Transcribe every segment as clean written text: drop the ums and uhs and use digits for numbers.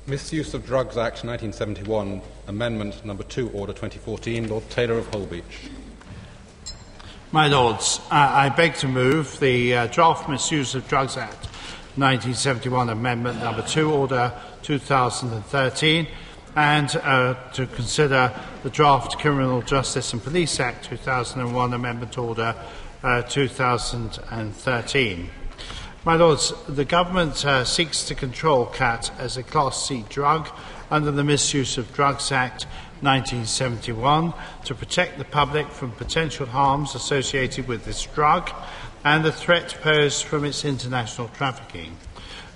Misuse of Drugs Act 1971, Amendment Number 2, Order 2014. Lord Taylor of Holbeach. My Lords, I beg to move the Draft Misuse of Drugs Act 1971 Amendment Number 2, Order 2013, and to consider the Draft Criminal Justice and Police Act 2001 Amendment Order 2013. My Lords, the Government seeks to control Khat as a Class C drug under the Misuse of Drugs Act 1971 to protect the public from potential harms associated with this drug and the threat posed from its international trafficking.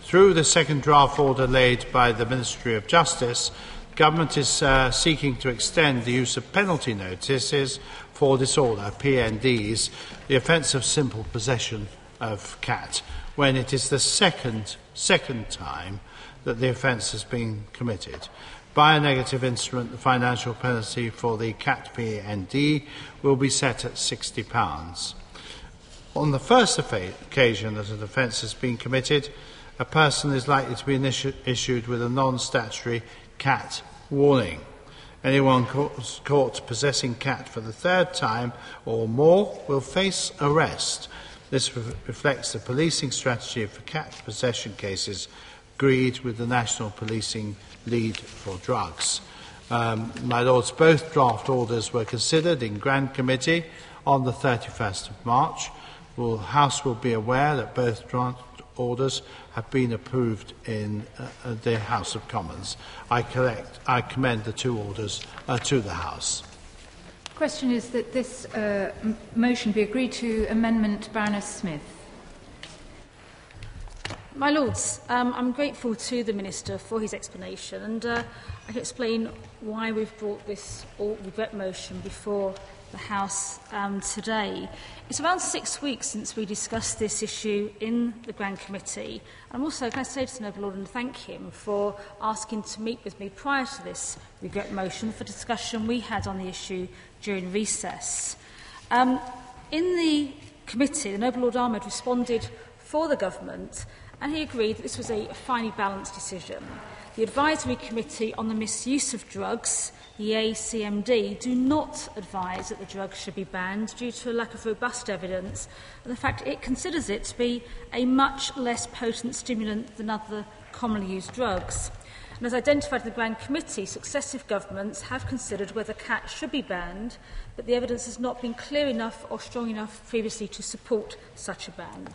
Through the second draft order laid by the Ministry of Justice, the Government is seeking to extend the use of penalty notices for disorder, PNDs, the offence of simple possession of Khat, when it is the second time that the offence has been committed. By a negative instrument, the financial penalty for the Khat PND will be set at £60. On the first occasion that an offence has been committed, a person is likely to be issued with a non-statutory Khat warning. Anyone caught possessing Khat for the third time or more will face arrest. This reflects the policing strategy for Khat possession cases agreed with the National Policing Lead for Drugs. My Lords, both draft orders were considered in Grand Committee on the 31st of March. The House will be aware that both draft orders have been approved in the House of Commons. I commend the two orders to the House. The question is that this motion be agreed to. Amendment Baroness Smith. My Lords, I'm grateful to the Minister for his explanation, and I can explain why we've brought this regret motion before the House today. It's around 6 weeks since we discussed this issue in the Grand Committee. I'm also, can I say to the Noble Lord and thank him for asking to meet with me prior to this regret motion for discussion we had on the issue during recess. In the committee, the Noble Lord Ahmed responded for the Government, and he agreed that this was a finely balanced decision. The Advisory Committee on the Misuse of Drugs, the ACMD, do not advise that the drug should be banned due to a lack of robust evidence and the fact it considers it to be a much less potent stimulant than other commonly used drugs. And as identified in the Grand Committee, successive governments have considered whether Khat should be banned, but the evidence has not been clear enough or strong enough previously to support such a ban.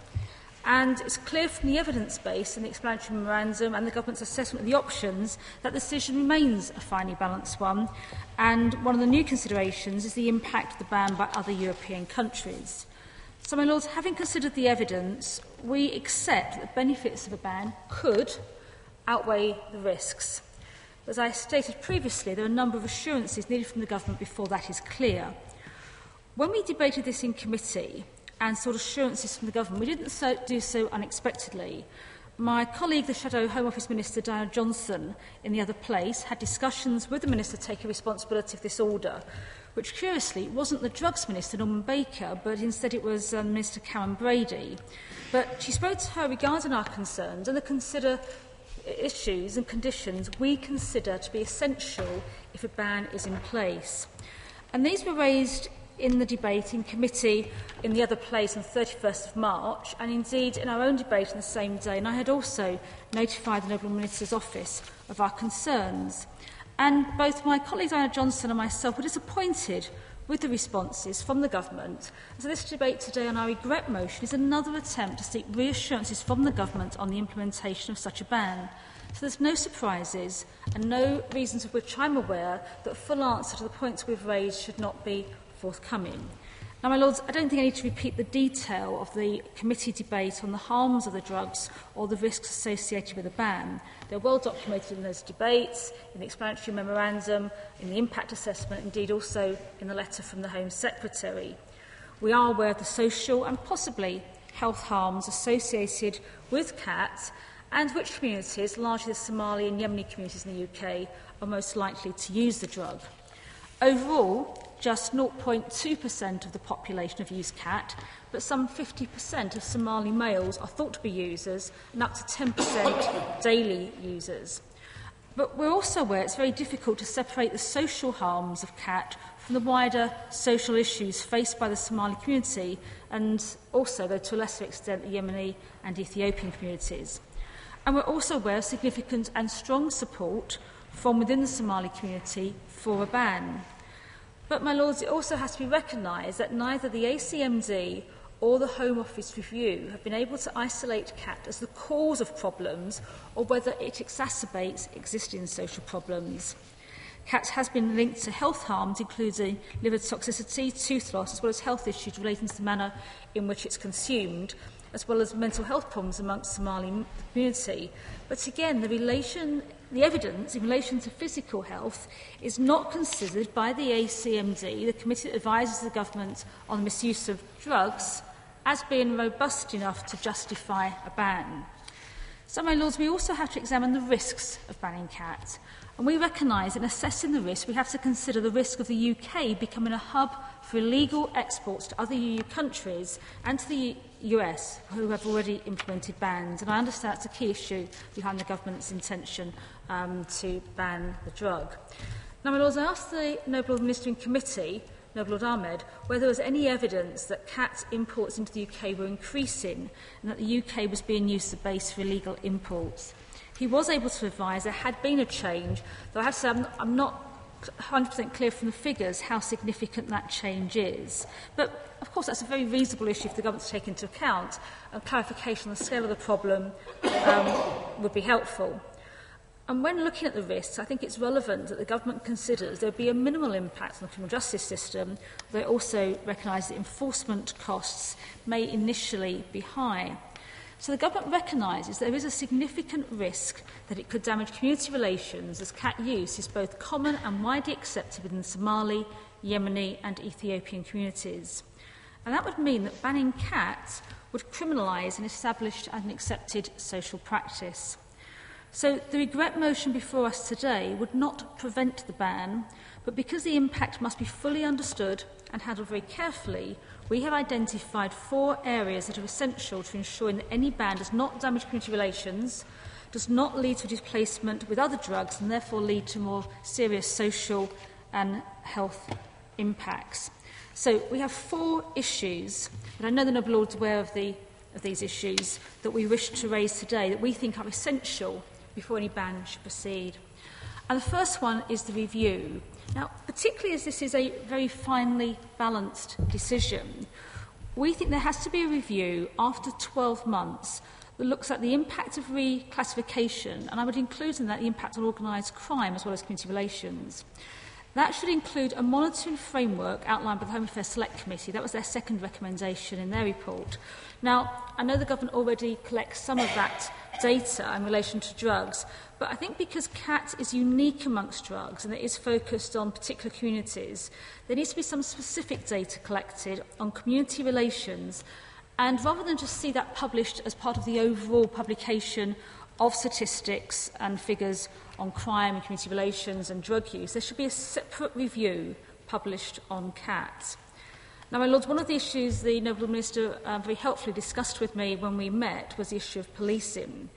And it's clear from the evidence base and the explanatory memorandum and the Government's assessment of the options that the decision remains a finely balanced one, and one of the new considerations is the impact of the ban by other European countries. So, my Lords, having considered the evidence, we accept that the benefits of a ban could outweigh the risks. As I stated previously, there are a number of assurances needed from the Government before that is clear. When we debated this in committee and sought assurances from the Government, we didn't do so unexpectedly. My colleague, the Shadow Home Office Minister, Diana Johnson, in the other place, had discussions with the Minister taking responsibility of this order, which curiously wasn't the Drugs Minister, Norman Baker, but instead it was Minister Karen Brady. But she spoke to her regarding our concerns and the issues and conditions we consider to be essential if a ban is in place. And these were raised in the debate in committee in the other place on the 31st of March, and indeed in our own debate on the same day. And I had also notified the Noble Minister's office of our concerns. And both my colleague Diana Johnson and myself were disappointed with the responses from the Government. So this debate today on our regret motion is another attempt to seek reassurances from the Government on the implementation of such a ban. So there's no surprises and no reasons of which I'm aware that full answer to the points we've raised should not be forthcoming. Now, my Lords, I don't think I need to repeat the detail of the committee debate on the harms of the drugs or the risks associated with a ban. They're well documented in those debates, in the explanatory memorandum, in the impact assessment, indeed also in the letter from the Home Secretary. We are aware of the social and possibly health harms associated with Khat, and which communities, largely the Somali and Yemeni communities in the UK, are most likely to use the drug. Overall, just 0.2% of the population have used Khat, but some 50% of Somali males are thought to be users and up to 10% daily users. But we're also aware it's very difficult to separate the social harms of Khat from the wider social issues faced by the Somali community and also, though to a lesser extent, the Yemeni and Ethiopian communities. And we're also aware of significant and strong support from within the Somali community for a ban. But, my Lords, it also has to be recognised that neither the ACMD or the Home Office review have been able to isolate Khat as the cause of problems or whether it exacerbates existing social problems. Khat has been linked to health harms, including liver toxicity, tooth loss, as well as health issues relating to the manner in which it's consumed, as well as mental health problems amongst the Somali community. But again, the evidence in relation to physical health is not considered by the ACMD, the committee that advises the government on the misuse of drugs, as being robust enough to justify a ban. So, my Lords, we also have to examine the risks of banning Khat. And we recognise in assessing the risk, we have to consider the risk of the UK becoming a hub for illegal exports to other EU countries and to the US, who have already implemented bans. And I understand that's a key issue behind the government's intention to ban the drug. Now, my Lords, I asked the Noble Lord Minister in committee, Noble Lord Ahmed, whether there was any evidence that Khat imports into the UK were increasing and that the UK was being used as a base for illegal imports. He was able to advise there had been a change, though I have to say I'm not 100% clear from the figures how significant that change is. But, of course, that's a very reasonable issue for the government to take into account, and clarification on the scale of the problem would be helpful. And when looking at the risks, I think it's relevant that the government considers there would be a minimal impact on the criminal justice system, though it also recognises that enforcement costs may initially be high. So the government recognises there is a significant risk that it could damage community relations, as Khat use is both common and widely accepted within Somali, Yemeni and Ethiopian communities. And that would mean that banning Khat would criminalise an established and accepted social practice. So the regret motion before us today would not prevent the ban, but because the impact must be fully understood and handled very carefully, we have identified 4 areas that are essential to ensuring that any ban does not damage community relations, does not lead to displacement with other drugs and therefore lead to more serious social and health impacts. So we have 4 issues, and I know the Noble Lord's aware of these issues that we wish to raise today that we think are essential before any ban should proceed. And the first one is the review. Now, particularly as this is a very finely balanced decision, we think there has to be a review after 12 months that looks at the impact of reclassification, and I would include in that the impact on organised crime as well as community relations. That should include a monitoring framework outlined by the Home Affairs Select Committee. That was their second recommendation in their report. Now, I know the government already collects some of that data in relation to drugs, but I think because Khat is unique amongst drugs and it is focused on particular communities, there needs to be some specific data collected on community relations, and rather than just see that published as part of the overall publication of statistics and figures on crime and community relations and drug use, there should be a separate review published on Khat. Now, my Lords, one of the issues the Noble Minister very helpfully discussed with me when we met was the issue of policing.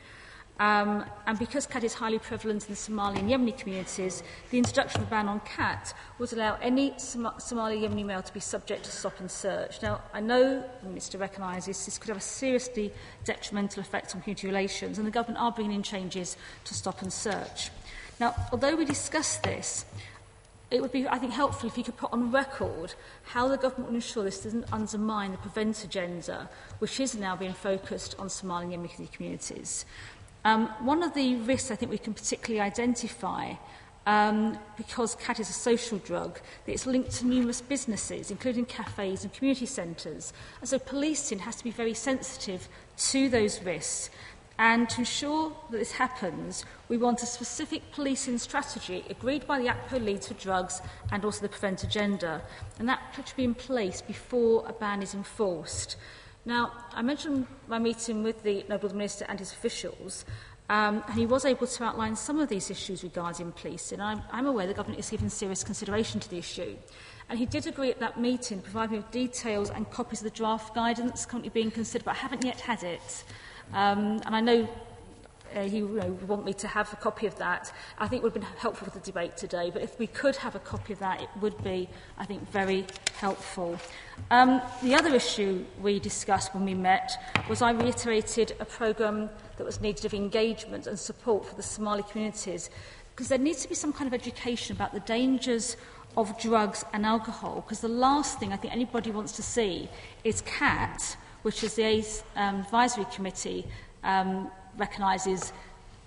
And because Khat is highly prevalent in the Somali and Yemeni communities, the introduction of a ban on Khat would allow any Somali Yemeni male to be subject to stop and search. Now, I know the Minister recognises this could have a seriously detrimental effect on community relations, and the government are bringing in changes to stop and search. Now, although we discussed this, it would be, I think, helpful if you could put on record how the government will ensure this doesn't undermine the prevent agenda, which is now being focused on Somali and Yemeni communities. One of the risks I think we can particularly identify, because Khat is a social drug, that it's linked to numerous businesses, including cafes and community centres. And so policing has to be very sensitive to those risks. And to ensure that this happens, we want a specific policing strategy agreed by the ACPO leads for drugs and also the prevent agenda. And that should be in place before a ban is enforced. Now, I mentioned my meeting with the Noble Minister and his officials, and he was able to outline some of these issues regarding policing. I'm aware the government is giving serious consideration to the issue. And he did agree at that meeting to provide me with details and copies of the draft guidance currently being considered, but I haven't yet had it. And I know he would want me to have a copy of that. I think it would have been helpful for the debate today, but if we could have a copy of that, it would be, I think, very helpful. The other issue we discussed when we met was I reiterated a programme that was needed of engagement and support for the Somali communities, because there needs to be some kind of education about the dangers of drugs and alcohol, because the last thing I think anybody wants to see is Khat, which is the advisory committee recognises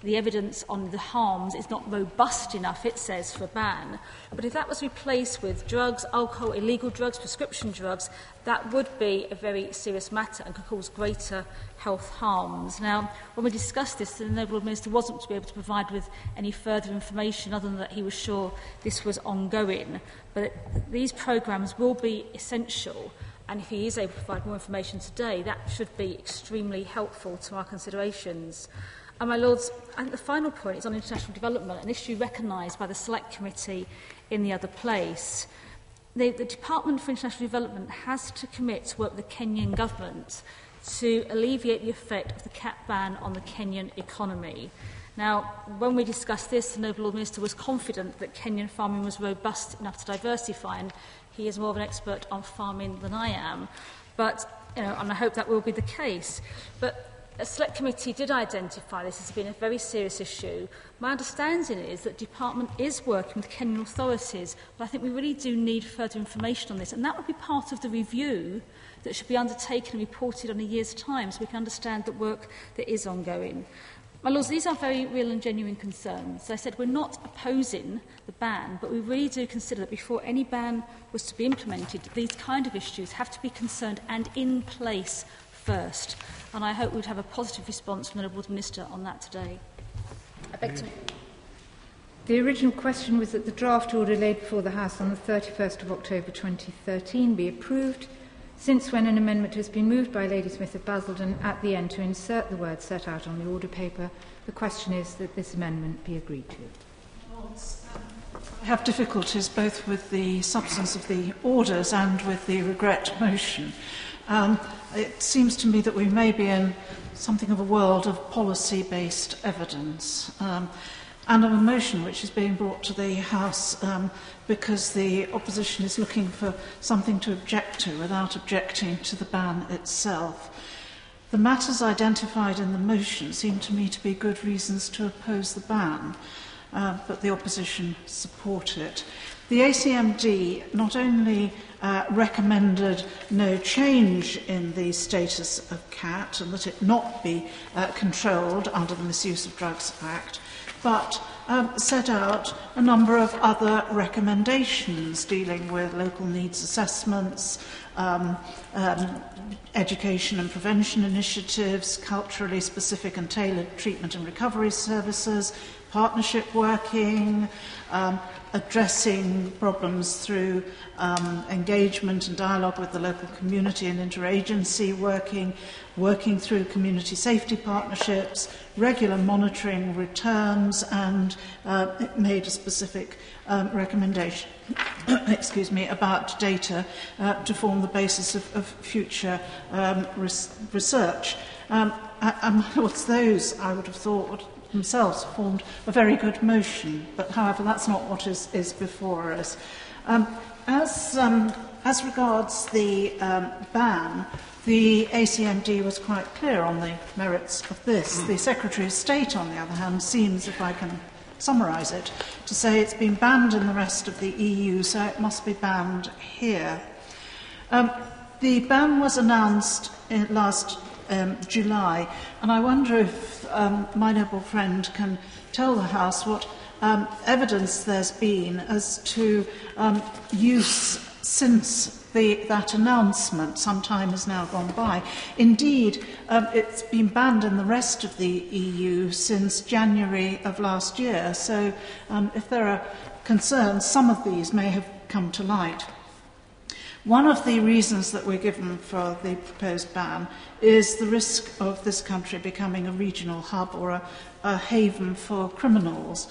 the evidence on the harms is not robust enough, it says, for a ban. But if that was replaced with drugs, alcohol, illegal drugs, prescription drugs, that would be a very serious matter and could cause greater health harms. Now, when we discussed this, the Noble Minister wasn't to be able to provide with any further information other than that he was sure this was ongoing. But these programmes will be essential, and if he is able to provide more information today, that should be extremely helpful to our considerations. And, my Lords, I think the final point is on international development, an issue recognised by the Select Committee in the other place. The Department for International Development has to commit to work with the Kenyan government to alleviate the effect of the Khat ban on the Kenyan economy. Now, when we discussed this, the Noble Lord Minister was confident that Kenyan farming was robust enough to diversify, and he is more of an expert on farming than I am. But, and I hope that will be the case. But a Select Committee did identify this as being a very serious issue. My understanding is that the Department is working with Kenyan authorities, but I think we really do need further information on this, and that would be part of the review that should be undertaken and reported on a year's time, so we can understand the work that is ongoing. My Lords, these are very real and genuine concerns. As I said, we're not opposing the ban, but we really do consider that before any ban was to be implemented, these kind of issues have to be concerned and in place first. And I hope we'd have a positive response from the Lord Minister on that today. I beg to... The original question was that the draft order laid before the House on the 31st of October 2013 be approved, since when an amendment has been moved by Lady Smith of Basildon at the end to insert the words set out on the order paper. The question is that this amendment be agreed to. I have difficulties both with the substance of the orders and with the regret motion. It seems to me that we may be in something of a world of policy-based evidence, and of a motion which is being brought to the House because the opposition is looking for something to object to without objecting to the ban itself. The matters identified in the motion seem to me to be good reasons to oppose the ban, but the opposition support it. The ACMD not only recommended no change in the status of Khat and that it not be controlled under the Misuse of Drugs Act, but set out a number of other recommendations dealing with local needs assessments, education and prevention initiatives, culturally specific and tailored treatment and recovery services, partnership working, addressing problems through engagement and dialogue with the local community and interagency working through community safety partnerships, regular monitoring returns, and it made a specific recommendation about data to form the basis of future research. Those, I would have thought, themselves formed a very good motion, but however that's not what is before us. As regards the ban, the ACMD was quite clear on the merits of this. The Secretary of State, on the other hand, seems, if I can summarise it, to say it's been banned in the rest of the EU, so it must be banned here. The ban was announced last July, and I wonder if my noble friend can tell the House what evidence there's been as to use since that announcement. Some time has now gone by. Indeed, it's been banned in the rest of the EU since January of last year, so if there are concerns, some of these may have come to light. One of the reasons that we're given for the proposed ban is the risk of this country becoming a regional hub or a haven for criminals.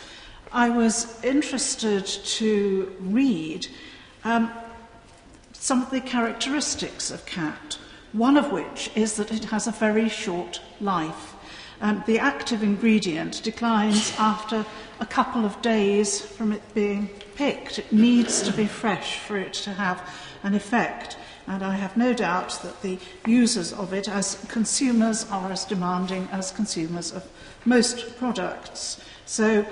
I was interested to read some of the characteristics of Khat, one of which is that it has a very short life. the active ingredient declines after a couple of days from it being picked. It needs to be fresh for it to have an effect. And I have no doubt that the users of it as consumers are as demanding as consumers of most products. So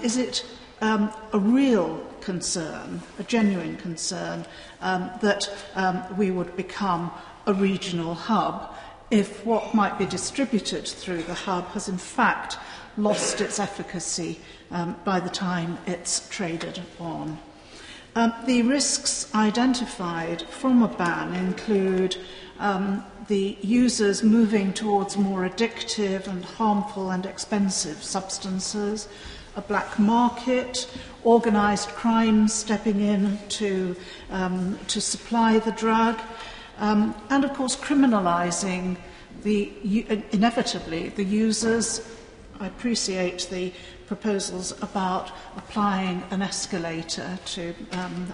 is it a real concern, a genuine concern, that we would become a regional hub if what might be distributed through the hub has in fact lost its efficacy by the time it's traded on? The risks identified from a ban include the users moving towards more addictive and harmful and expensive substances, a black market, organised crime stepping in to supply the drug, and of course criminalising inevitably the users. I appreciate the proposals about applying an escalator to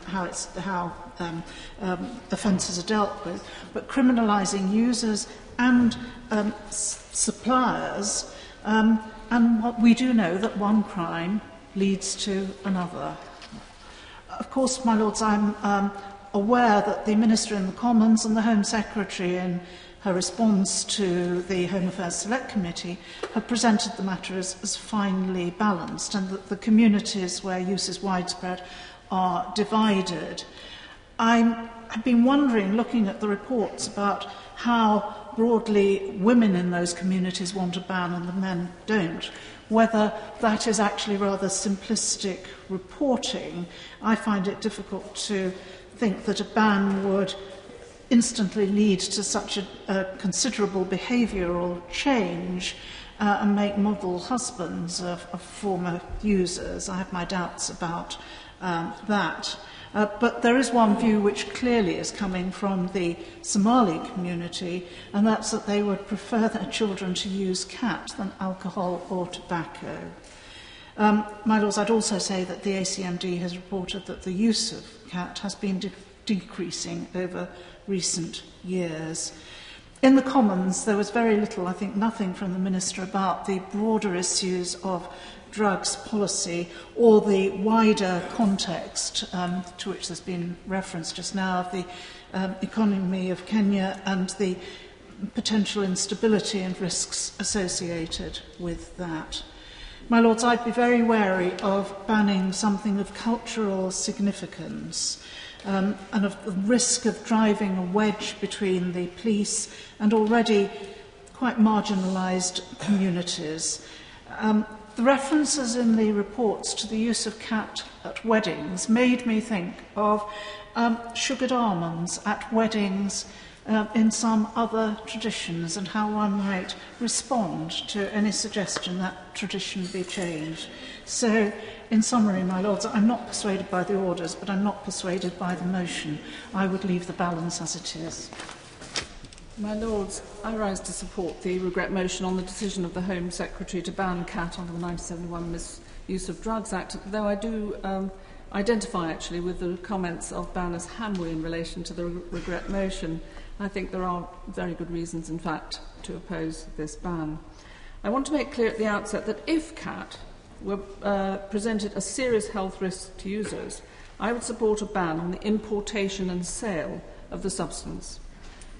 how offences are dealt with, but criminalising users and suppliers. And what we do know that one crime leads to another. Of course, my lords, I'm aware that the Minister in the Commons and the Home Secretary in her response to the Home Affairs Select Committee have presented the matter as finely balanced, and that the communities where use is widespread are divided. I have been wondering, looking at the reports, about how broadly women in those communities want a ban and the men don't, whether that is actually rather simplistic reporting. I find it difficult to think that a ban would instantly lead to such a considerable behavioural change and make model husbands of former users. I have my doubts about that. But there is one view which clearly is coming from the Somali community, and that's that they would prefer their children to use Khat than alcohol or tobacco. My lords, I'd also say that the ACMD has reported that the use of Khat has been decreasing over recent years. In the Commons, there was very little, I think nothing from the Minister about the broader issues of drugs policy or the wider context to which there's been reference just now of the economy of Kenya and the potential instability and risks associated with that. My lords, I'd be very wary of banning something of cultural significance and of the risk of driving a wedge between the police and already quite marginalised communities. The references in the reports to the use of Khat at weddings made me think of sugared almonds at weddings in some other traditions, and how one might respond to any suggestion that tradition be changed. So, in summary, my lords, I'm not persuaded by the orders, but I'm not persuaded by the motion. I would leave the balance as it is. My Lords, I rise to support the regret motion on the decision of the Home Secretary to ban Khat under the 1971 Misuse of Drugs Act, though I do identify actually with the comments of Baroness Hamway in relation to the regret motion. I think there are very good reasons, in fact, to oppose this ban. I want to make clear at the outset that if Khat were presented a serious health risk to users, I would support a ban on the importation and sale of the substance.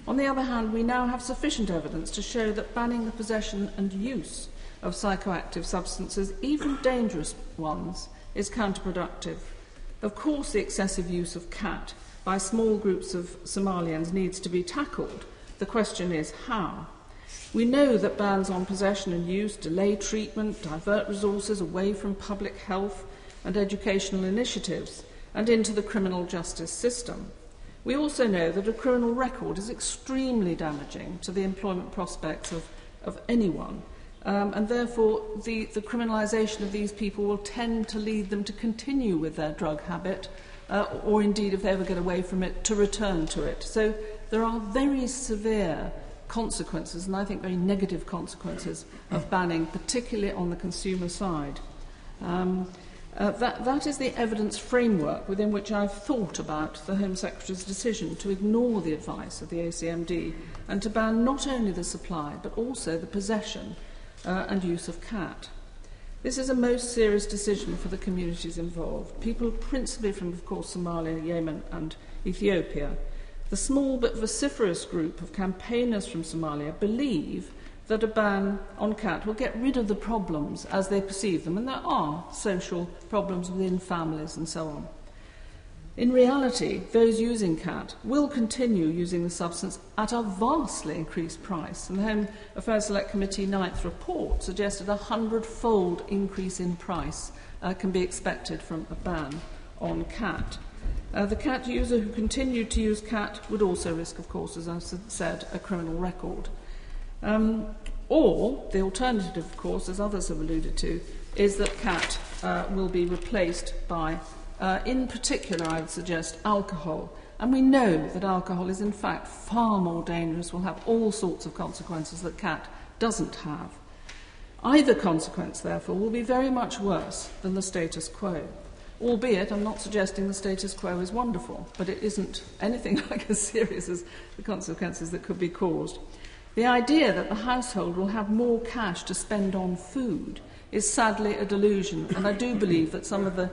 On the other hand, we now have sufficient evidence to show that banning the possession and use of psychoactive substances, even dangerous ones, is counterproductive. Of course, the excessive use of Khat by small groups of Somalians needs to be tackled. The question is how. We know that bans on possession and use delay treatment, divert resources away from public health and educational initiatives and into the criminal justice system. We also know that a criminal record is extremely damaging to the employment prospects of anyone, and therefore the criminalisation of these people will tend to lead them to continue with their drug habit, or indeed, if they ever get away from it, to return to it. So there are very severe consequences, and I think very negative consequences, of banning, particularly on the consumer side. That is the evidence framework within which I've thought about the Home Secretary's decision to ignore the advice of the ACMD and to ban not only the supply but also the possession and use of cat. This is a most serious decision for the communities involved, people principally from, of course, Somalia, Yemen and Ethiopia. The small but vociferous group of campaigners from Somalia believe that a ban on cat will get rid of the problems as they perceive them, and there are social problems within families and so on. In reality, those using cat will continue using the substance at a vastly increased price, and the Home Affairs Select Committee 9th report suggested a 100-fold increase in price can be expected from a ban on cat. The cat user who continued to use cat would also risk, of course, as I said, a criminal record. Or the alternative, of course, as others have alluded to, is that cat will be replaced by, in particular, I would suggest, alcohol. And we know that alcohol is, in fact, far more dangerous, will have all sorts of consequences that cat doesn't have. Either consequence, therefore, will be very much worse than the status quo. Albeit, I'm not suggesting the status quo is wonderful, but it isn't anything like as serious as the consequences that could be caused. The idea that the household will have more cash to spend on food is sadly a delusion, and I do believe that some of the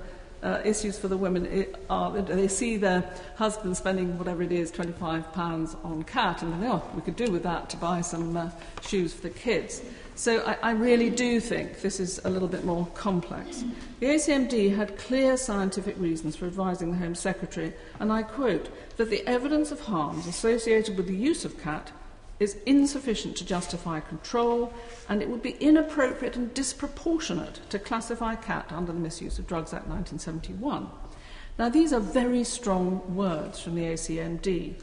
issues for the women are that they see their husband spending whatever it is, £25 on cat, and they think, oh, we could do with that to buy some shoes for the kids. So I really do think this is a little bit more complex. The ACMD had clear scientific reasons for advising the Home Secretary, and I quote, that the evidence of harms associated with the use of cat is insufficient to justify control, and it would be inappropriate and disproportionate to classify cat under the Misuse of Drugs Act 1971. Now, these are very strong words from the ACMD,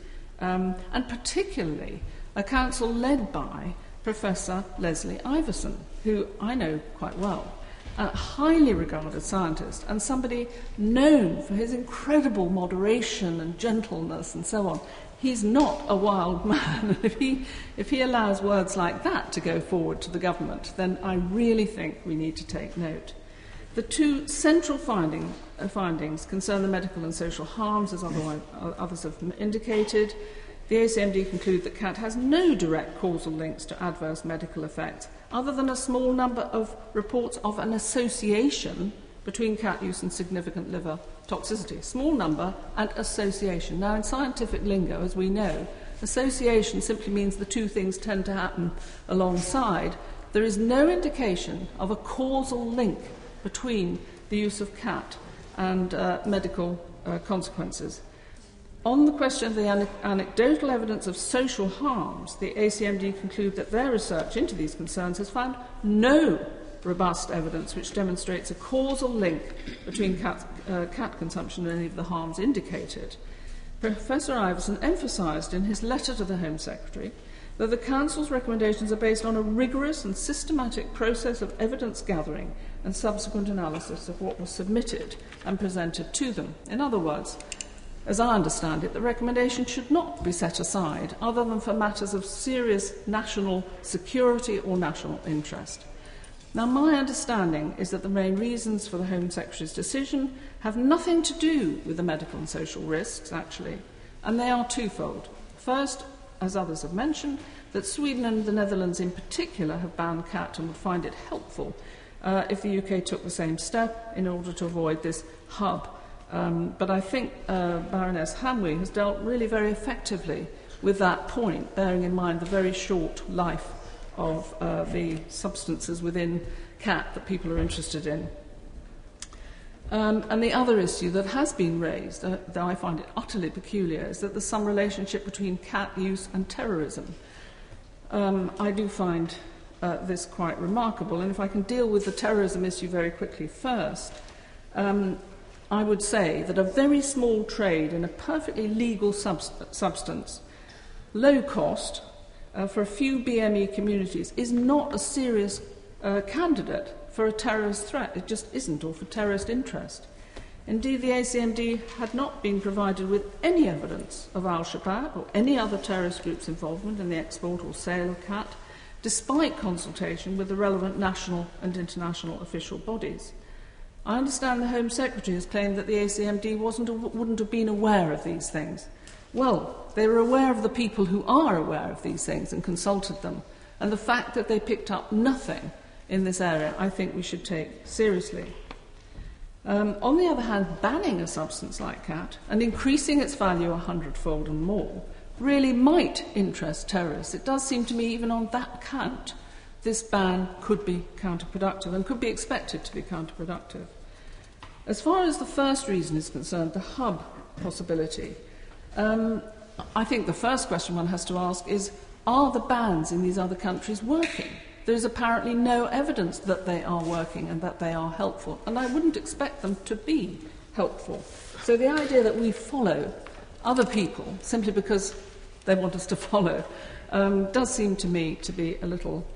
and particularly a council led by Professor Leslie Iverson, who I know quite well, a highly regarded scientist and somebody known for his incredible moderation and gentleness and so on. He's not a wild man. If he allows words like that to go forward to the government, then I really think we need to take note. The two central findings concern the medical and social harms, as others have indicated. The ACMD conclude that cat has no direct causal links to adverse medical effects, other than a small number of reports of an association between cat use and significant liver toxicity. Small number and association. Now, in scientific lingo, as we know, association simply means the two things tend to happen alongside. There is no indication of a causal link between the use of cat and medical consequences. On the question of the anecdotal evidence of social harms, the ACMD conclude that their research into these concerns has found no robust evidence which demonstrates a causal link between cat consumption and any of the harms indicated. Professor Iverson emphasised in his letter to the Home Secretary that the Council's recommendations are based on a rigorous and systematic process of evidence gathering and subsequent analysis of what was submitted and presented to them. In other words, as I understand it, the recommendation should not be set aside other than for matters of serious national security or national interest. Now, my understanding is that the main reasons for the Home Secretary's decision have nothing to do with the medical and social risks, actually, and they are twofold. First, as others have mentioned, that Sweden and the Netherlands in particular have banned cat and would find it helpful if the UK took the same step in order to avoid this hub. But I think Baroness Hamwi has dealt really very effectively with that point, bearing in mind the very short life of the substances within cat that people are interested in. And the other issue that has been raised, though I find it utterly peculiar, is that there's some relationship between cat use and terrorism. I do find this quite remarkable, and if I can deal with the terrorism issue very quickly first, I would say that a very small trade in a perfectly legal substance, low cost, for a few BME communities, is not a serious candidate for a terrorist threat. It just isn't, or for terrorist interest. Indeed, the ACMD had not been provided with any evidence of Al-Shabaab or any other terrorist group's involvement in the export or sale of cat, despite consultation with the relevant national and international official bodies. I understand the Home Secretary has claimed that the ACMD wouldn't have been aware of these things. Well, they were aware of the people who are aware of these things and consulted them. And the fact that they picked up nothing in this area, I think we should take seriously. On the other hand, banning a substance like Khat and increasing its value 100-fold and more really might interest terrorists. It does seem to me, even on that count, this ban could be counterproductive and could be expected to be counterproductive. As far as the first reason is concerned, the hub possibility, I think the first question one has to ask is, are the bans in these other countries working? There is apparently no evidence that they are working and that they are helpful, and I wouldn't expect them to be helpful. So the idea that we follow other people simply because they want us to follow does seem to me to be a little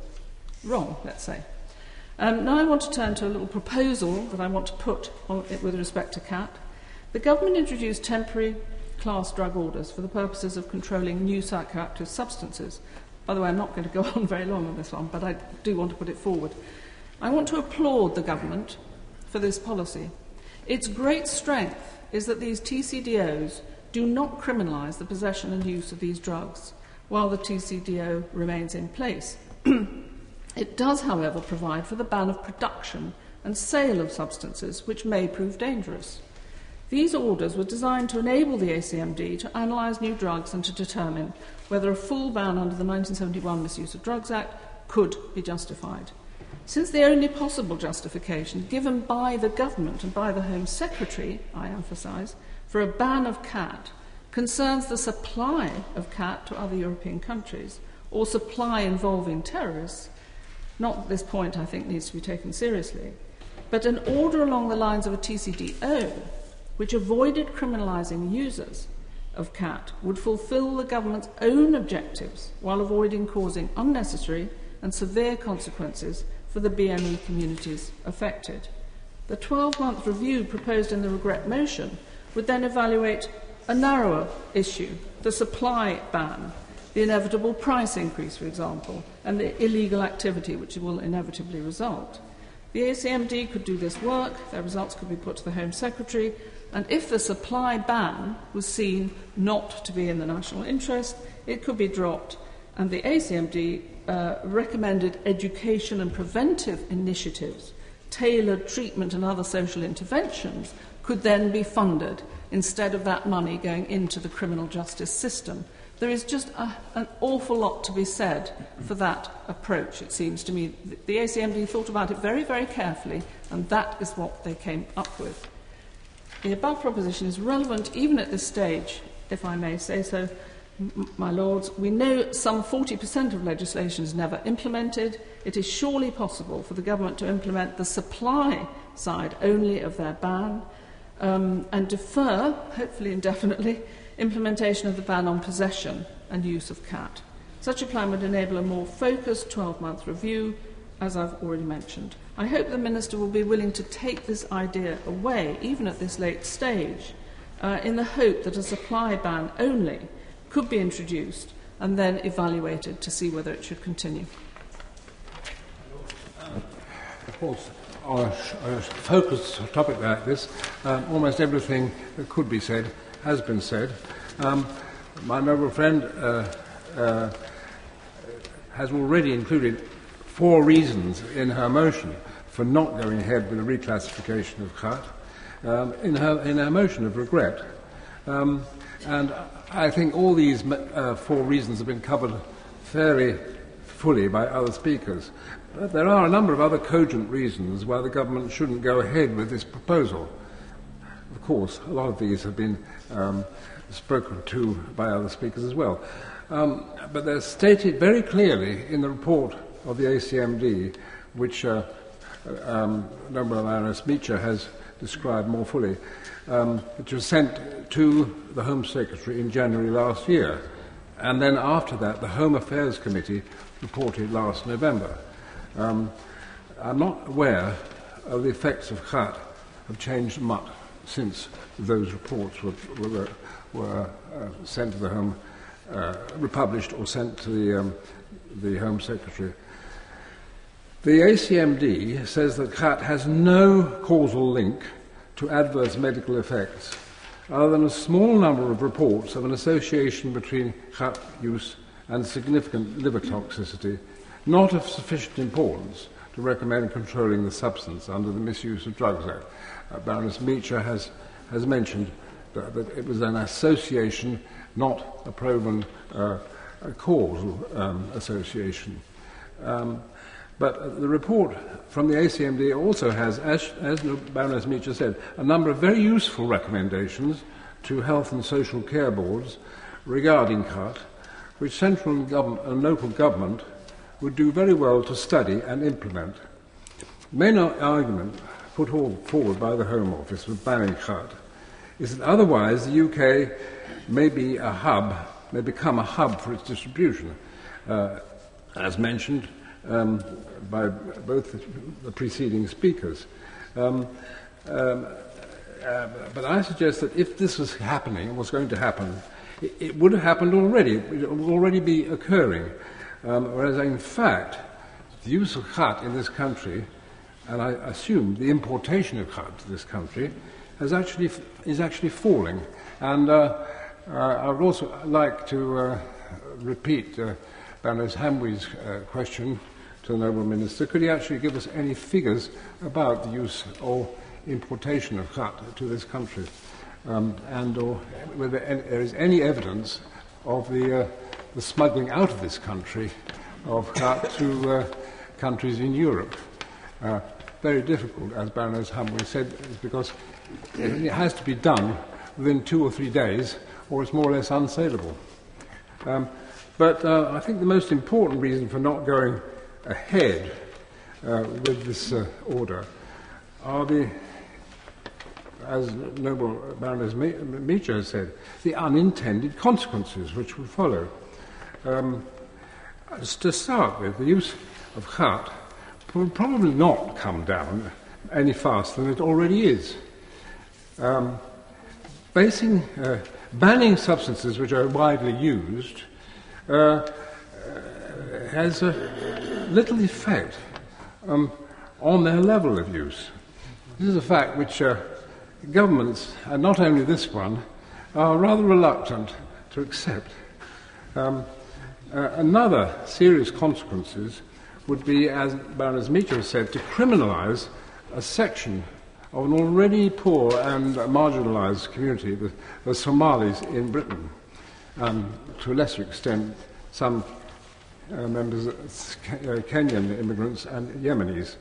wrong, let's say. Now I want to turn to a little proposal that I want to put on it with respect to Khat. The government introduced temporary class drug orders for the purposes of controlling new psychoactive substances. By the way, I'm not going to go on very long on this one, but I do want to put it forward. I want to applaud the government for this policy. Its great strength is that these TCDOs do not criminalise the possession and use of these drugs while the TCDO remains in place. It does, however, provide for the ban of production and sale of substances which may prove dangerous. These orders were designed to enable the ACMD to analyse new drugs and to determine whether a full ban under the 1971 Misuse of Drugs Act could be justified. Since the only possible justification given by the government and by the Home Secretary, I emphasise, for a ban of Khat concerns the supply of Khat to other European countries or supply involving terrorists, not that this point, I think, needs to be taken seriously, but an order along the lines of a TCDO which avoided criminalising users of Khat would fulfil the government's own objectives while avoiding causing unnecessary and severe consequences for the BME communities affected. The 12-month review proposed in the regret motion would then evaluate a narrower issue, the supply ban, the inevitable price increase, for example, and the illegal activity which will inevitably result. The ACMD could do this work, their results could be put to the Home Secretary, and if the supply ban was seen not to be in the national interest, it could be dropped, and the ACMD recommended education and preventive initiatives, tailored treatment and other social interventions could then be funded instead of that money going into the criminal justice system. There is just an awful lot to be said for that approach, it seems to me. The ACMD thought about it very, very carefully, and that is what they came up with. The above proposition is relevant even at this stage, if I may say so, my Lords. We know some 40% of legislation is never implemented. It is surely possible for the government to implement the supply side only of their ban and defer, hopefully indefinitely, implementation of the ban on possession and use of Khat. Such a plan would enable a more focused 12-month review, as I've already mentioned. I hope the Minister will be willing to take this idea away, even at this late stage, in the hope that a supply ban only could be introduced and then evaluated to see whether it should continue. Of course, on a focused topic like this, almost everything that could be said has been said. My noble friend has already included 4 reasons in her motion for not going ahead with the reclassification of Khat in her motion of regret. And I think all these 4 reasons have been covered fairly fully by other speakers. But there are a number of other cogent reasons why the government shouldn't go ahead with this proposal. Of course, a lot of these have been spoken to by other speakers as well. But they're stated very clearly in the report of the ACMD, which Noble Baroness Meacher has described more fully, which was sent to the Home Secretary in January last year. And then after that, the Home Affairs Committee reported last November. I'm not aware of the effects of Khat have changed much since those reports were sent to the Home, republished or sent to the Home Secretary. The ACMD says that Khat has no causal link to adverse medical effects, other than a small number of reports of an association between Khat use and significant liver toxicity not of sufficient importance to recommend controlling the substance under the Misuse of Drugs Act. Baroness Meacher has mentioned that it was an association, not a proven causal association. But the report from the ACMD also has, as Baroness Meacher said, a number of very useful recommendations to health and social care boards regarding Khat, which central and local government would do very well to study and implement. The main argument put forward by the Home Office with banning Khat is that otherwise the UK may become a hub for its distribution, as mentioned by both the preceding speakers. But I suggest that if this was happening, was going to happen, it would have happened already. It would already be occurring. Whereas, in fact, the use of Khat in this country, and I assume the importation of Khat to this country, is actually falling. And I would also like to repeat Baroness Hamwey's question to the Noble Minister. Could he actually give us any figures about the use or importation of Khat to this country, or whether there is any evidence of the smuggling out of this country of Khat to countries in Europe? Very difficult, as Baroness Hamwey said, because it has to be done within 2 or 3 days, or it's more or less unsaleable. But I think the most important reason for not going ahead with this order are as Noble Baroness Meacher has said, the unintended consequences which would follow. To start with, the use of Khat will probably not come down any faster than it already is. Banning substances which are widely used has little effect on their level of use. This is a fact which governments, and not only this one, are rather reluctant to accept. Another serious consequences would be, as Baroness Meacher said, to criminalise a section of an already poor and marginalised community, the Somalis in Britain, to a lesser extent some members of Kenyan immigrants and Yemenis.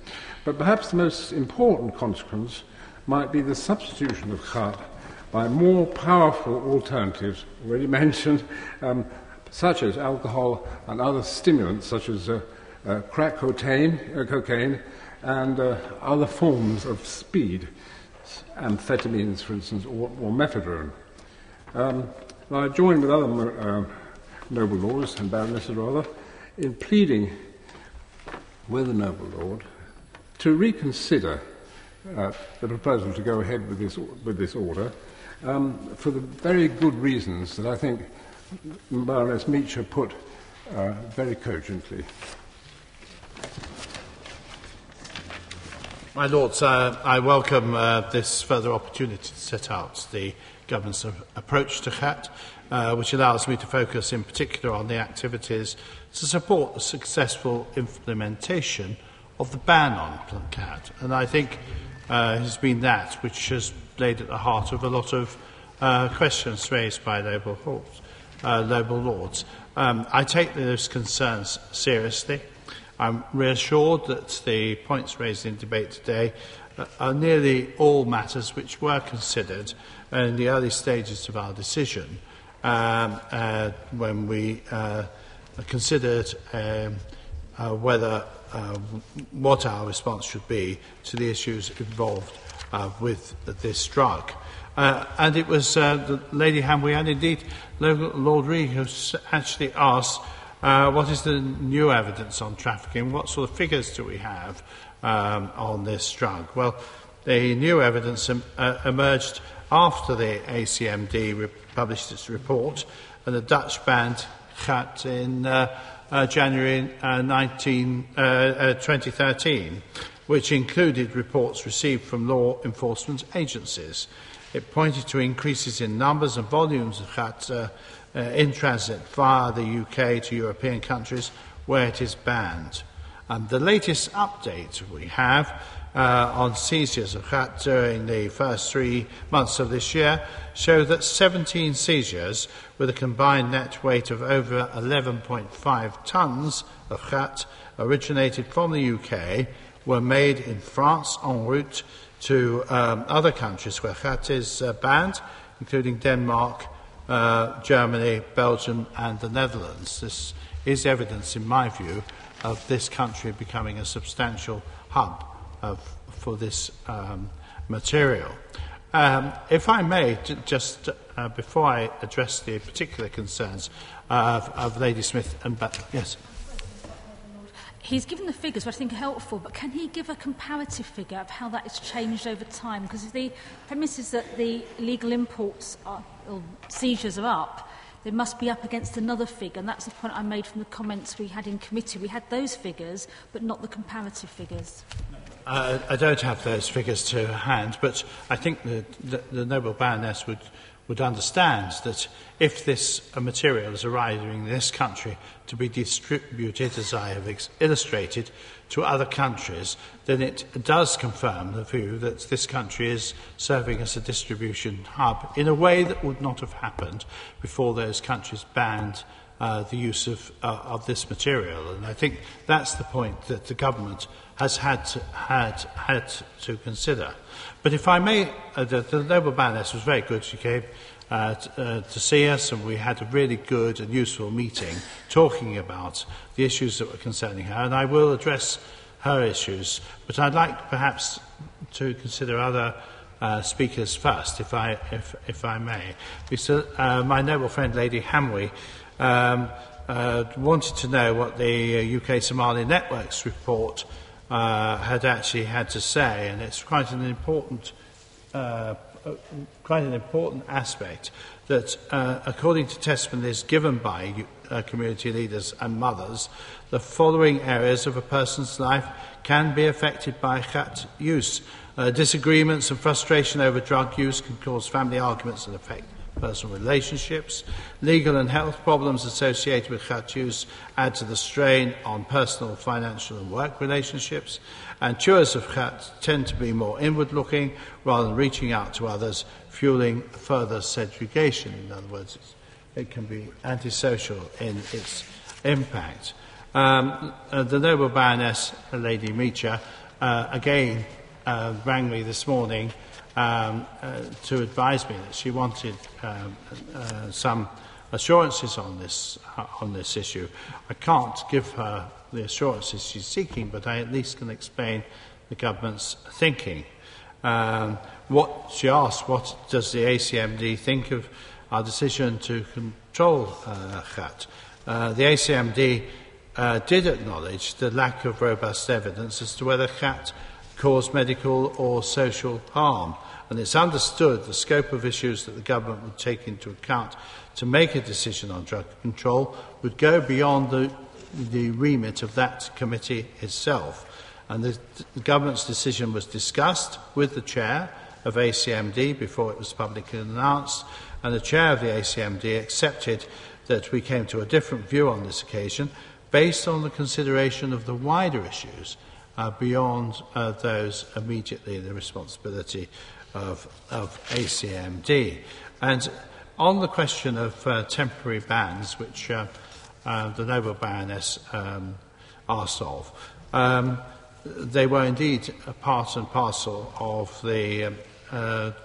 But perhaps the most important consequence might be the substitution of Khat by more powerful alternatives, already mentioned, such as alcohol and other stimulants, such as crack cocaine, and other forms of speed, amphetamines, for instance, or methadone. I join with other noble lords, and baronesses rather, in pleading with the noble lord to reconsider the proposal to go ahead with this order, for the very good reasons that I think Baroness Meacher put very cogently. My Lords, I welcome this further opportunity to set out the government's approach to Khat, which allows me to focus in particular on the activities to support the successful implementation of the ban on Khat. And I think it has been that which has laid at the heart of a lot of questions raised by noble lords. I take those concerns seriously. I'm reassured that the points raised in debate today are nearly all matters which were considered in the early stages of our decision when we considered what our response should be to the issues involved with this drug. And it was Lady Hamwey and indeed Lord Reid who actually asked what is the new evidence on trafficking? What sort of figures do we have on this drug? Well, the new evidence emerged after the ACMD published its report, and the Dutch banned Khat in January 2013, which included reports received from law enforcement agencies. It pointed to increases in numbers and volumes of Khat in transit via the UK to European countries, where it is banned. The latest update we have on seizures of khat during the first 3 months of this year show that 17 seizures with a combined net weight of over 11.5 tonnes of khat originated from the UK were made in France en route to other countries where khat is banned, including Denmark, Germany, Belgium and the Netherlands. This is evidence, in my view, of this country becoming a substantial hub for this material. If I may, just before I address the particular concerns of Lady Smith and yes. He's given the figures, which I think are helpful, but can he give a comparative figure of how that has changed over time? Because if the premise is that the illegal imports or seizures are up, they must be up against another figure, and that's the point I made from the comments we had in committee. We had those figures, but not the comparative figures. I don't have those figures to hand, but I think the Noble Baroness would understand that if this material is arriving in this country to be distributed, as I have illustrated, to other countries, then it does confirm the view that this country is serving as a distribution hub in a way that would not have happened before those countries banned the use of this material. And I think that's the point that the government has had to consider. But if I may, the Noble Baroness was very good. She came to see us, and we had a really good and useful meeting talking about the issues that were concerning her, and I will address her issues, but I'd like perhaps to consider other speakers first, if I may. Because, my noble friend Lady Hamway wanted to know what the UK Somali Networks report had actually had to say, and it's quite an important aspect that, according to testimonies given by community leaders and mothers, the following areas of a person's life can be affected by khat use. Disagreements and frustration over drug use can cause family arguments and affect personal relationships. Legal and health problems associated with khat use add to the strain on personal, financial and work relationships. And chewers of khat tend to be more inward-looking rather than reaching out to others, fueling further segregation. In other words, it can be antisocial in its impact. The Noble Baroness, Lady Meacher, again rang me this morning to advise me that she wanted some assurances on this issue. I can't give her the assurances she's seeking, but I at least can explain the government's thinking. She asked, what does the ACMD think of our decision to control khat? The ACMD did acknowledge the lack of robust evidence as to whether khat caused medical or social harm, and it's understood the scope of issues that the government would take into account to make a decision on drug control would go beyond the remit of that committee itself. And the government's decision was discussed with the chair of ACMD before it was publicly announced, and the chair of the ACMD accepted that we came to a different view on this occasion based on the consideration of the wider issues beyond those immediately the responsibility of ACMD. And on the question of temporary bans, which the Noble Baroness asked of, they were indeed a part and parcel of the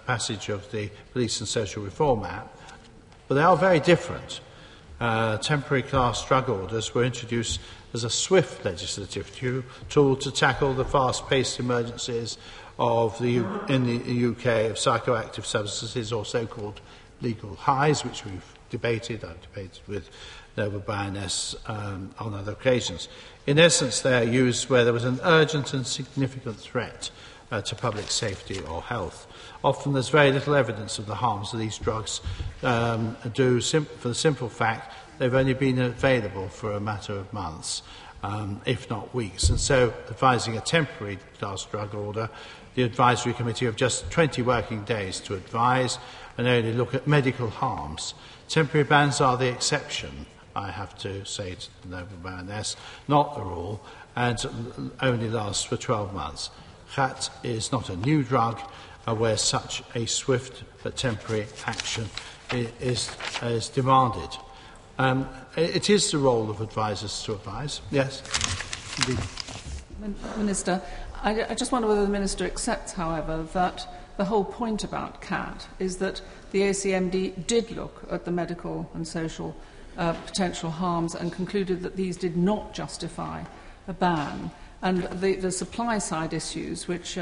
passage of the Police and Social Reform Act, but they are very different. Temporary class drug orders were introduced as a swift legislative tool to tackle the fast-paced emergencies in the UK of psychoactive substances, or so-called legal highs, which we've debated. I've debated with Noble Baroness on other occasions. In essence, they are used where there was an urgent and significant threat to public safety or health. Often there's very little evidence of the harms that these drugs do, for the simple fact they've only been available for a matter of months, if not weeks. And so, advising a temporary class drug order, the advisory committee have just 20 working days to advise and only look at medical harms. Temporary bans are the exception I have to say to the noble Baroness, not the rule, and only lasts for 12 months. Khat is not a new drug where such a swift but temporary action is demanded. It is the role of advisers to advise. Yes, indeed. Minister, I just wonder whether the Minister accepts, however, that the whole point about Khat is that the ACMD did look at the medical and social potential harms and concluded that these did not justify a ban. And the supply side issues, which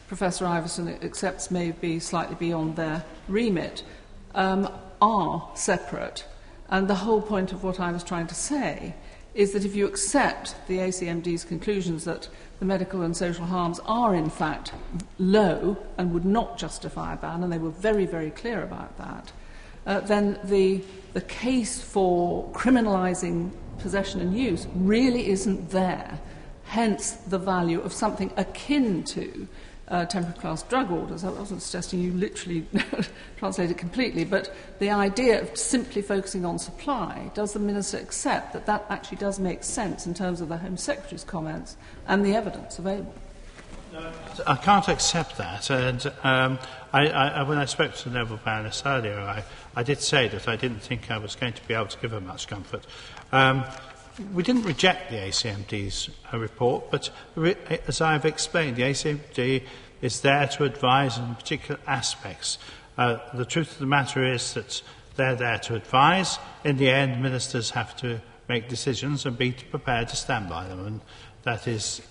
Professor Iverson accepts may be slightly beyond their remit, are separate. And the whole point of what I was trying to say is that if you accept the ACMD's conclusions that the medical and social harms are in fact low and would not justify a ban, and they were very, very clear about that, then the case for criminalising possession and use really isn't there. Hence the value of something akin to temporary class drug orders. I wasn't suggesting you literally translate it completely, but the idea of simply focusing on supply, does the Minister accept that that actually does make sense in terms of the Home Secretary's comments and the evidence available? No, I can't accept that. And when I spoke to the Noble Baroness earlier, I did say that I didn't think I was going to be able to give her much comfort. We didn't reject the ACMD's report, but as I've explained, the ACMD is there to advise on particular aspects. The truth of the matter is that they're there to advise. In the end, ministers have to make decisions and be prepared to stand by them, and that is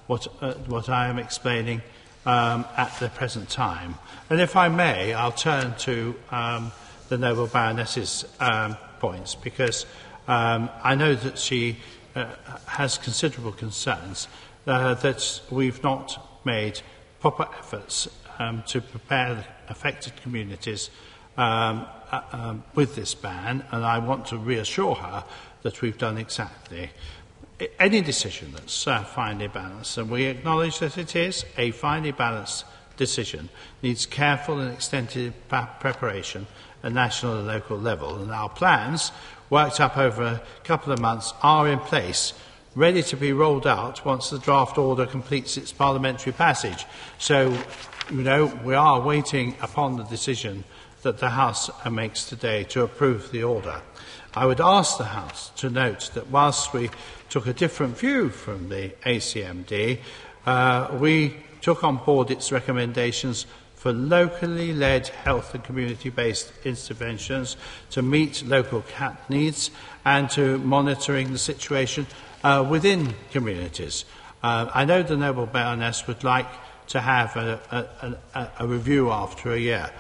what I am explaining at the present time. And if I may, I'll turn to the Noble Baroness's points, because I know that she has considerable concerns that we've not made proper efforts to prepare the affected communities with this ban, and I want to reassure her that we've done exactly. Any decision that's finely balanced, and we acknowledge that it is a finely balanced decision, needs careful and extensive preparation at national and local level, and our plans, worked up over a couple of months, are in place, ready to be rolled out once the draft order completes its parliamentary passage. So, we are waiting upon the decision that the House makes today to approve the order. I would ask the House to note that whilst we took a different view from the ACMD, we took on board its recommendations for locally led health and community-based interventions to meet local Khat needs and to monitoring the situation within communities. I know the Noble Baroness would like to have a review after a year.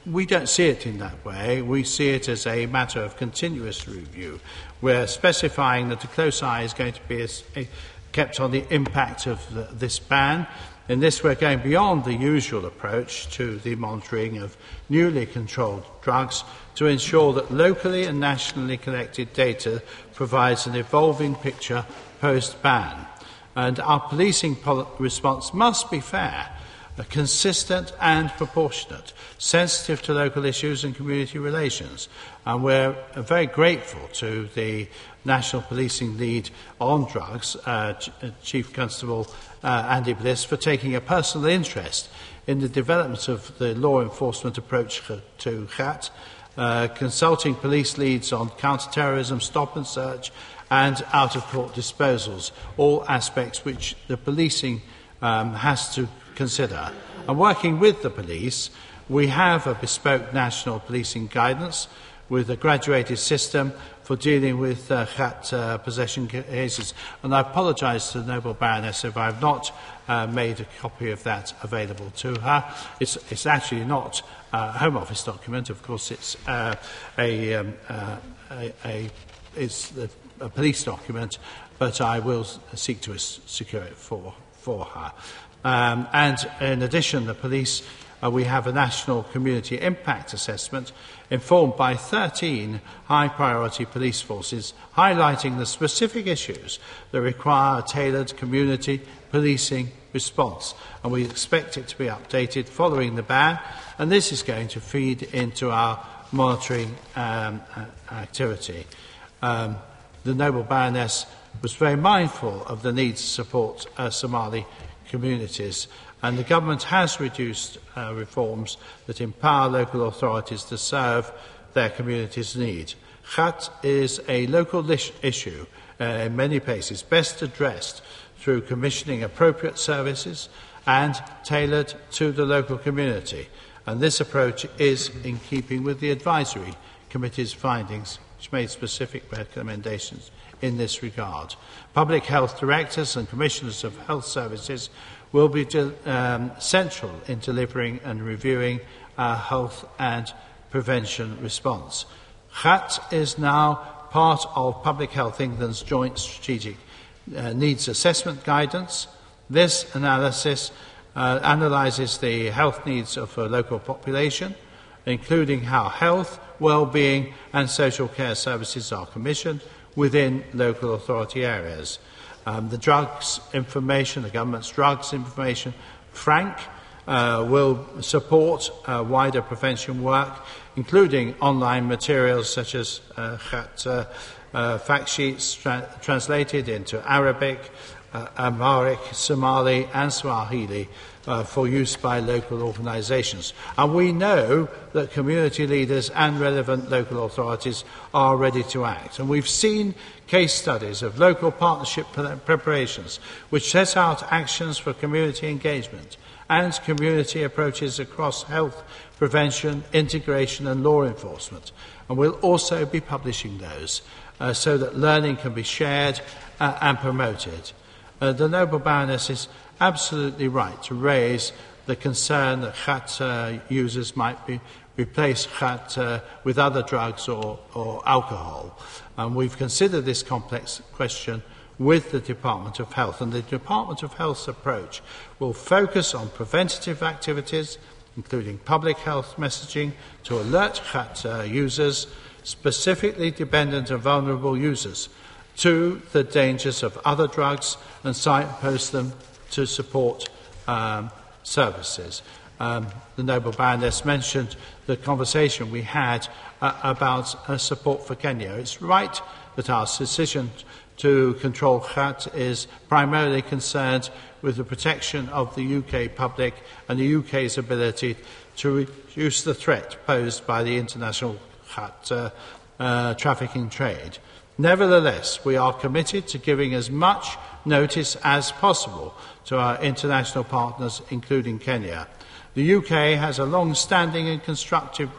We don't see it in that way. We see it as a matter of continuous review. We're specifying that a close eye is going to be kept on the impact of this ban. In this, we're going beyond the usual approach to the monitoring of newly controlled drugs to ensure that locally and nationally collected data provides an evolving picture post-ban. And our policing response must be fair, consistent and proportionate, sensitive to local issues and community relations. And we're very grateful to the National Policing Lead on Drugs, Chief Constable Andy Bliss, for taking a personal interest in the development of the law enforcement approach to Khat, consulting police leads on counter-terrorism, stop and search, and out-of-court disposals, all aspects which the policing has to consider. And working with the police, we have a bespoke national policing guidance with a graduated system for dealing with Khat possession cases. And I apologise to the Noble Baroness if I have not made a copy of that available to her. It's actually not a Home Office document. Of course, it's a police document, but I will seek to secure it for her. And in addition, the police, we have a national community impact assessment informed by 13 high-priority police forces, highlighting the specific issues that require a tailored community policing response. And we expect it to be updated following the ban, and this is going to feed into our monitoring activity. The Noble Baroness was very mindful of the need to support Somali communities, and the government has reduced reforms that empower local authorities to serve their communities' needs. Khat is a local issue in many places, best addressed through commissioning appropriate services and tailored to the local community. And this approach is in keeping with the advisory committee's findings, which made specific recommendations in this regard. Public health directors and commissioners of health services will be central in delivering and reviewing our health and prevention response. Khat is now part of Public Health England's joint strategic needs assessment guidance. This analysis analyses the health needs of a local population, including how health, well-being and social care services are commissioned within local authority areas. The drugs information, the government's drugs information, FRANC, will support wider prevention work, including online materials such as Khat fact sheets translated into Arabic, Amharic, Somali and Swahili for use by local organisations. And we know that community leaders and relevant local authorities are ready to act. And we've seen case studies of local partnership preparations which set out actions for community engagement and community approaches across health, prevention, integration and law enforcement. And we'll also be publishing those so that learning can be shared and promoted. The Noble Baroness is absolutely right to raise the concern that Khat users might replace Khat with other drugs or alcohol. And we've considered this complex question with the Department of Health, and the Department of Health's approach will focus on preventative activities, including public health messaging, to alert Khat users, specifically dependent and vulnerable users, to the dangers of other drugs and signpost them to support services. The Noble Baroness mentioned the conversation we had about support for Kenya. It's right that our decision to control Khat is primarily concerned with the protection of the UK public and the UK's ability to reduce the threat posed by the international Khat trafficking trade. Nevertheless, we are committed to giving as much notice as possible to our international partners, including Kenya. The UK has a long-standing and constructive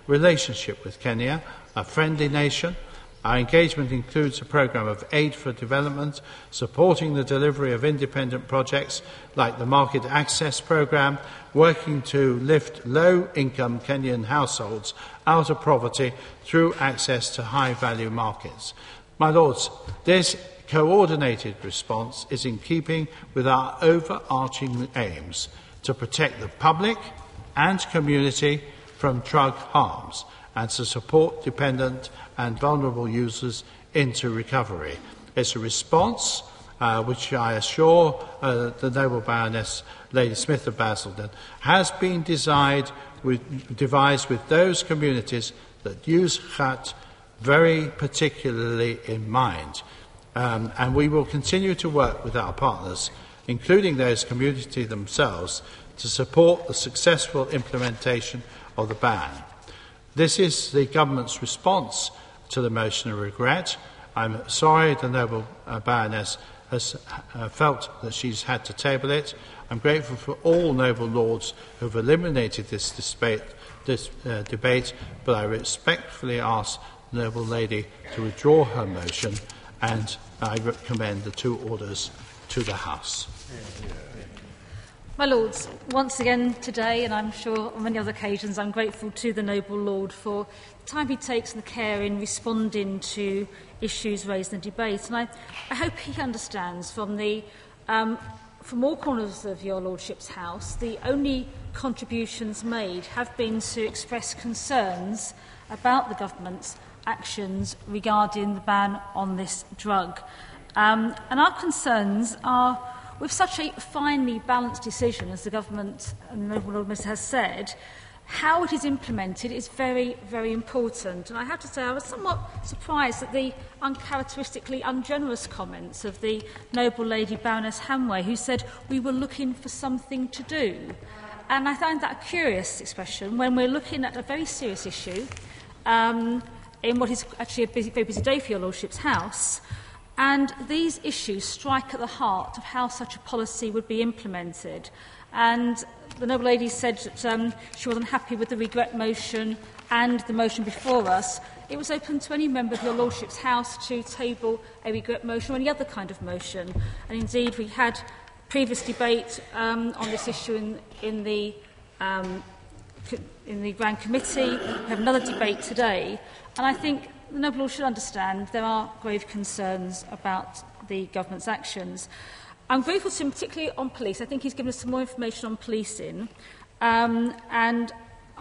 relationship with Kenya, a friendly nation. Our engagement includes a programme of aid for development, supporting the delivery of independent projects like the Market Access Programme, working to lift low-income Kenyan households out of poverty through access to high-value markets. My Lords, this coordinated response is in keeping with our overarching aims to protect the public and community from drug harms and to support dependent and vulnerable users into recovery. It's a response which I assure the Noble Baroness Lady Smith of Basildon has been devised with those communities that use Khat very particularly in mind. And we will continue to work with our partners, including those communities themselves, to support the successful implementation of the ban. This is the government's response to the motion of regret. I'm sorry the Noble Baroness has felt that she's had to table it. I'm grateful for all noble lords who have eliminated this debate, but I respectfully ask the noble lady to withdraw her motion, and I recommend the two orders to the House. My Lords, once again today, and I'm sure on many other occasions, I'm grateful to the Noble Lord for the time he takes and the care in responding to issues raised in the debate. And I hope he understands from all corners of your Lordship's House, the only contributions made have been to express concerns about the government's actions regarding the ban on this drug. And our concerns are, with such a finely balanced decision, as the government and the Noble Lord Minister has said, how it is implemented is very, very important. And I have to say I was somewhat surprised at the uncharacteristically ungenerous comments of the noble lady Baroness Hanway, who said we were looking for something to do. And I find that a curious expression when we're looking at a very serious issue in what is actually a very busy day for your Lordship's House. And these issues strike at the heart of how such a policy would be implemented. And the noble lady said that she wasn't happy with the regret motion and the motion before us. It was open to any member of your Lordship's House to table a regret motion or any other kind of motion. And indeed, we had previous debate on this issue in the Grand Committee. We have another debate today. And I think the noble lord should understand there are grave concerns about the government's actions. I'm grateful to him, particularly on police. I think he's given us some more information on policing. And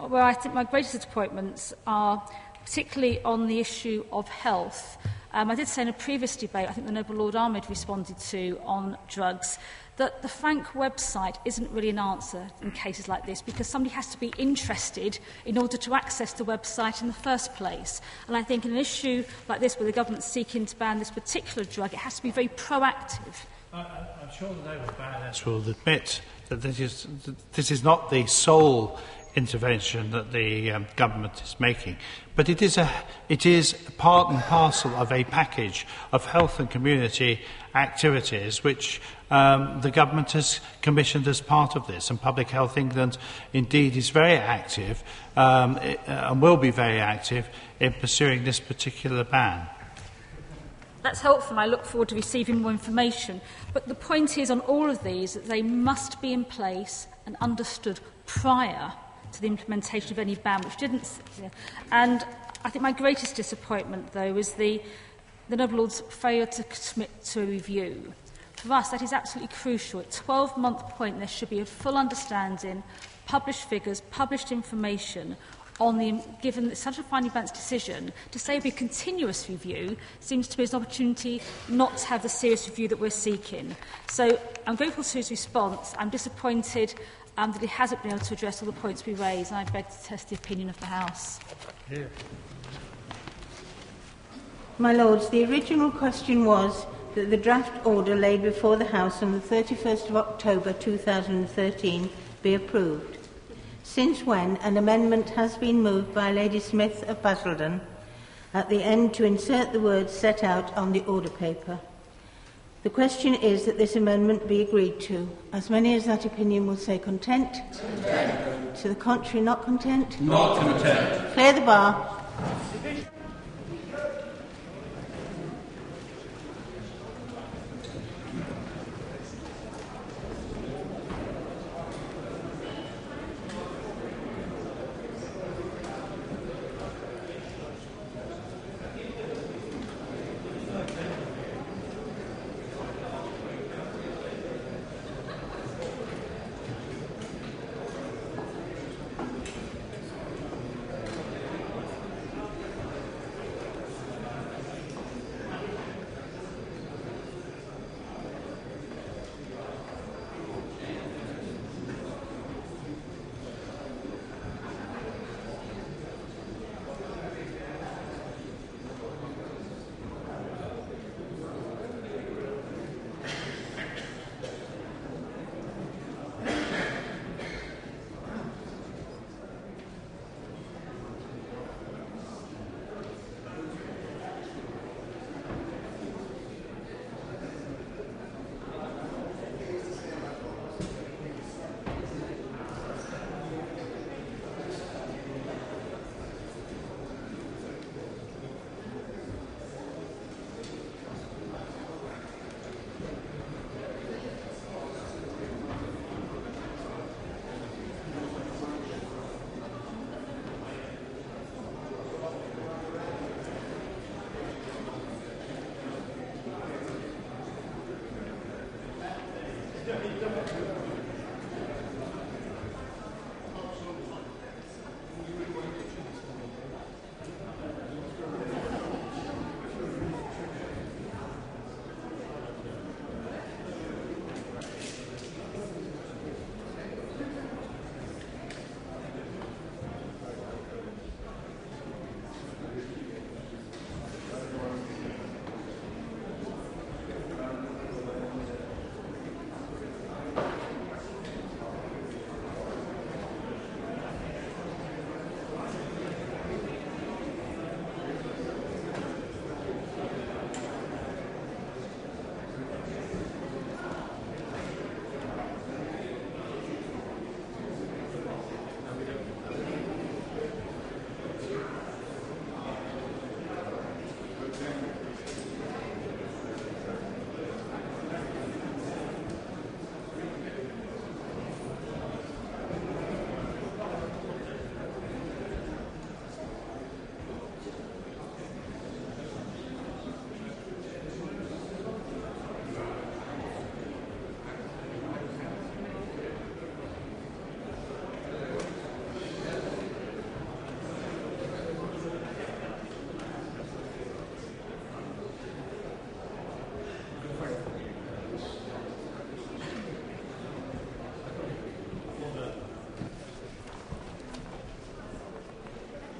where I think my greatest disappointments are particularly on the issue of health. I did say in a previous debate, I think the noble Lord Ahmed responded to on drugs, that the Frank website isn't really an answer in cases like this because somebody has to be interested in order to access the website in the first place. And I think in an issue like this where the government's seeking to ban this particular drug, it has to be very proactive. I'm sure the noble Baroness will admit that this is not the sole intervention that the government is making, but it is part and parcel of a package of health and community activities which the government has commissioned as part of this. And Public Health England indeed is very active and will be very active in pursuing this particular ban. That's helpful, and I look forward to receiving more information. But the point is on all of these that they must be in place and understood prior to the implementation of any ban, which didn't. And I think my greatest disappointment, though, was the noble lord's failure to commit to a review. For us, that is absolutely crucial. At 12-month point, there should be a full understanding, published figures, published information on the, given such a finding bank's decision, to say we continuous review seems to be an opportunity not to have the serious review that we're seeking. So I'm grateful to his response. I'm disappointed that he hasn't been able to address all the points we raised, and I beg to test the opinion of the House. Yeah. My Lords, the original question was that the draft order laid before the House on the 31st of October 2013 be approved. Since when an amendment has been moved by Lady Smith of Basildon at the end to insert the words set out on the order paper. The question is that this amendment be agreed to. As many as that opinion will say content. Content. To the contrary, not content? Not content. Clear the bar.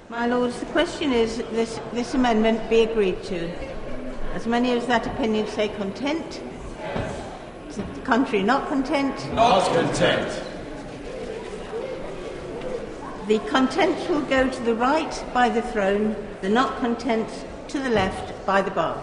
My Lords, the question is that this amendment be agreed to. As many as that opinion say content. Is the contrary not content? Not content. The contents will go to the right by the throne, the not contents to the left by the bar.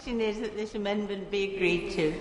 question is that this amendment be agreed to.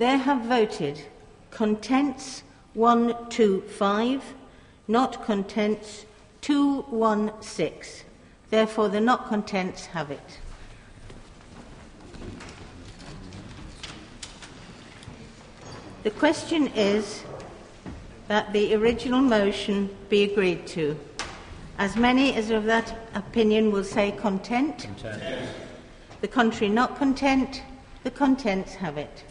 There have voted contents 125, not contents 216. Therefore, the not contents have it. The question is that the original motion be agreed to. As many as of that opinion will say content. The contrary not content, the contents have it.